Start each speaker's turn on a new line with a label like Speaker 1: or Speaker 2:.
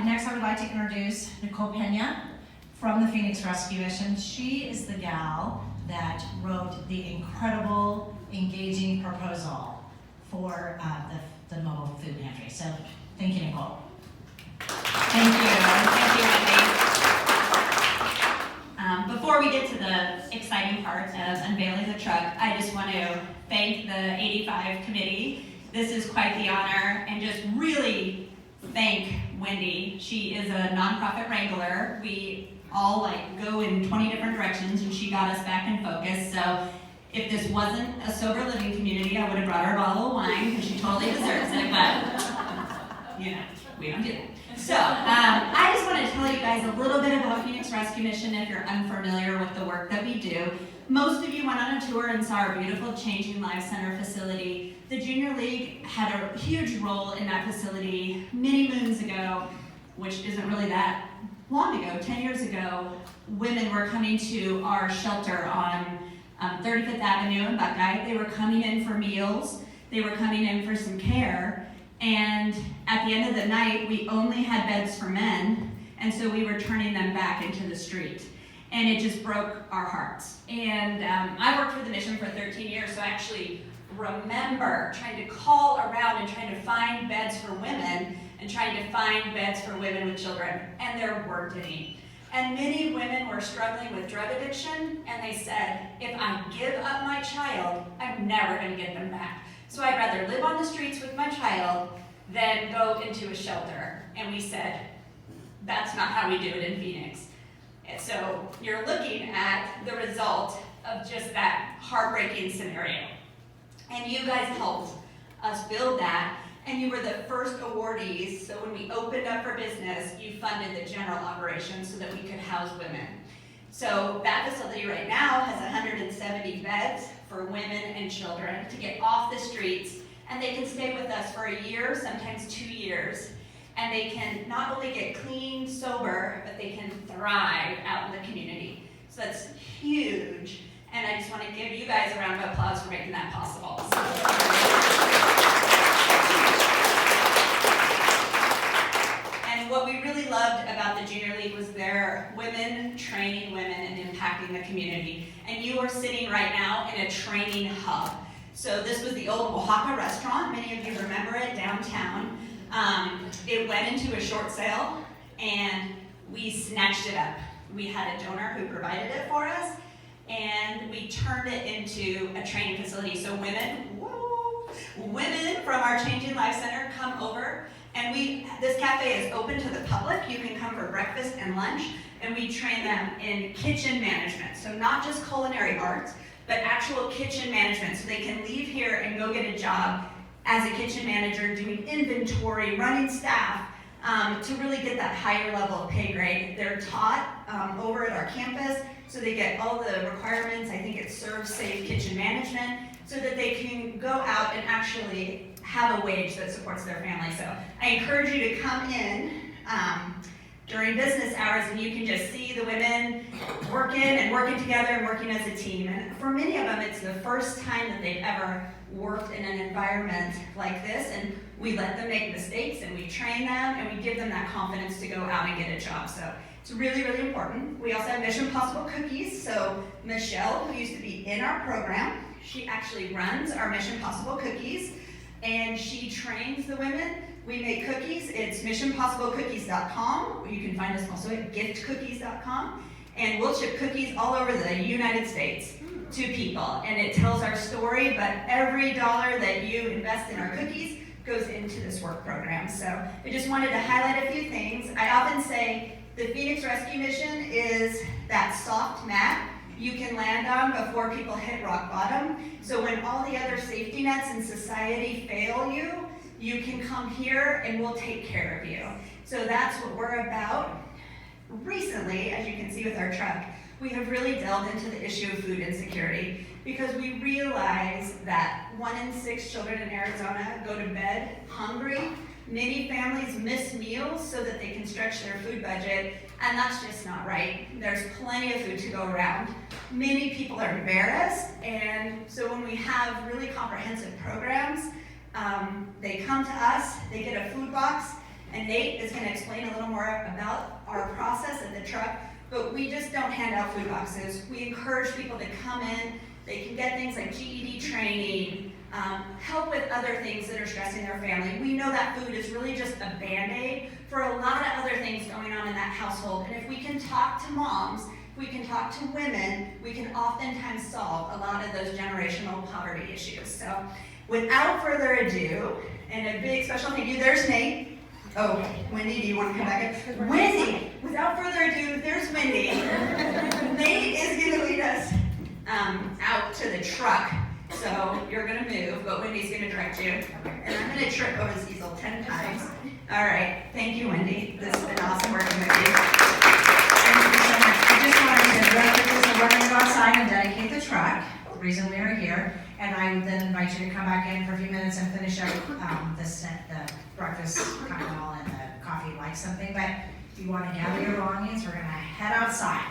Speaker 1: next I would like to introduce Nicole Pena from the Phoenix Rescue Mission. She is the gal that wrote the incredible, engaging proposal for the mobile food pantry. So, thank you, Nicole.
Speaker 2: Thank you, Wendy. Before we get to the exciting part of unveiling the truck, I just want to thank the 85 committee. This is quite the honor, and just really thank Wendy. She is a nonprofit wrangler. We all go in 20 different directions, and she got us back in focus. So if this wasn't a sober living community, I would have brought her a bottle of wine because she totally deserves it, but we don't do that. So I just want to tell you guys a little bit about Phoenix Rescue Mission if you're unfamiliar with the work that we do. Most of you went on a tour and saw our beautiful Changing Lives Center facility. The Junior League had a huge role in that facility many moons ago, which isn't really that long ago, 10 years ago. Women were coming to our shelter on 35th Avenue in Buckeye. They were coming in for meals. They were coming in for some care. And at the end of the night, we only had beds for men, and so we were turning them back into the street. And it just broke our hearts. And I worked for the mission for 13 years, so I actually remember trying to call around and trying to find beds for women and trying to find beds for women with children, and there weren't any. And many women were struggling with drug addiction, and they said, if I give up my child, I'm never going to get them back. So I'd rather live on the streets with my child than go into a shelter. And we said, that's not how we do it in Phoenix. And so you're looking at the result of just that heartbreaking scenario. And you guys helped us build that, and you were the first awardees. So when we opened up for business, you funded the general operation so that we could house women. So that facility right now has 170 beds for women and children to get off the streets, and they can stay with us for a year, sometimes 2 years, and they can not only get clean, sober, but they can thrive out in the community. So that's huge, and I just want to give you guys a round of applause for making that possible. And what we really loved about the Junior League was their women training women and impacting the community. And you are sitting right now in a training hub. So this was the old Oaxaca restaurant. Many of you remember it downtown. It went into a short sale, and we snatched it up. We had a donor who provided it for us, and we turned it into a training facility. So women from our Changing Lives Center come over, and this cafe is open to the public. You can come for breakfast and lunch, and we train them in kitchen management. So not just culinary arts, but actual kitchen management. So they can leave here and go get a job as a kitchen manager, doing inventory, running staff, to really get that higher level of pay grade. They're taught over at our campus, so they get all the requirements. I think it's serve safe kitchen management, so that they can go out and actually have a wage that supports their family. So I encourage you to come in during business hours, and you can just see the women working together and working as a team. And for many of them, it's the first time that they've ever worked in an environment like this, and we let them make mistakes, and we train them, and we give them that confidence to go out and get a job. So it's really, really important. We also have Mission Possible cookies. So Michelle, who used to be in our program, she actually runs our Mission Possible cookies, and she trains the women. We make cookies. It's missionpossiblecookies.com. You can find us also at giftcookies.com. And we'll ship cookies all over the United States to people. And it tells our story, but every dollar that you invest in our cookies goes into this work program. So I just wanted to highlight a few things. I often say the Phoenix Rescue Mission is that soft mat you can land on before people hit rock bottom. So when all the other safety nets in society fail you, you can come here and we'll take care of you. So that's what we're about. Recently, as you can see with our truck, we have really delved into the issue of food insecurity, because we realize that 1 in 6 children in Arizona go to bed hungry. Many families miss meals so that they can stretch their food budget, and that's just not right. There's plenty of food to go around. Many people are embarrassed, and so when we have really comprehensive programs, they come to us, they get a food box, And Nate is going to explain a little more about our process at the truck, but we just don't hand out food boxes. We encourage people to come in. They can get things like GED training, help with other things that are stressing their family. We know that food is really just a Band-Aid for a lot of other things going on in that household. And if we can talk to moms, if we can talk to women, we can oftentimes solve a lot of those generational poverty issues. So without further ado, and a big special thank you, there's Nate. Oh, Wendy, do you want to come back in? Wendy, without further ado, there's Wendy. Nate is going to lead us out to the truck. So you're going to move, but Wendy's going to direct you. And I'm going to trip over this easel 10 times. All right. Thank you, Wendy. This has been awesome working with you.
Speaker 1: Thank you so much. I just wanted to very quickly, so we're going to go outside and dedicate the truck, the reason we are here. And I would then invite you to come back in for a few minutes and finish up the breakfast continental and the coffee like something. But if you want to gather your belongings, we're going to head outside.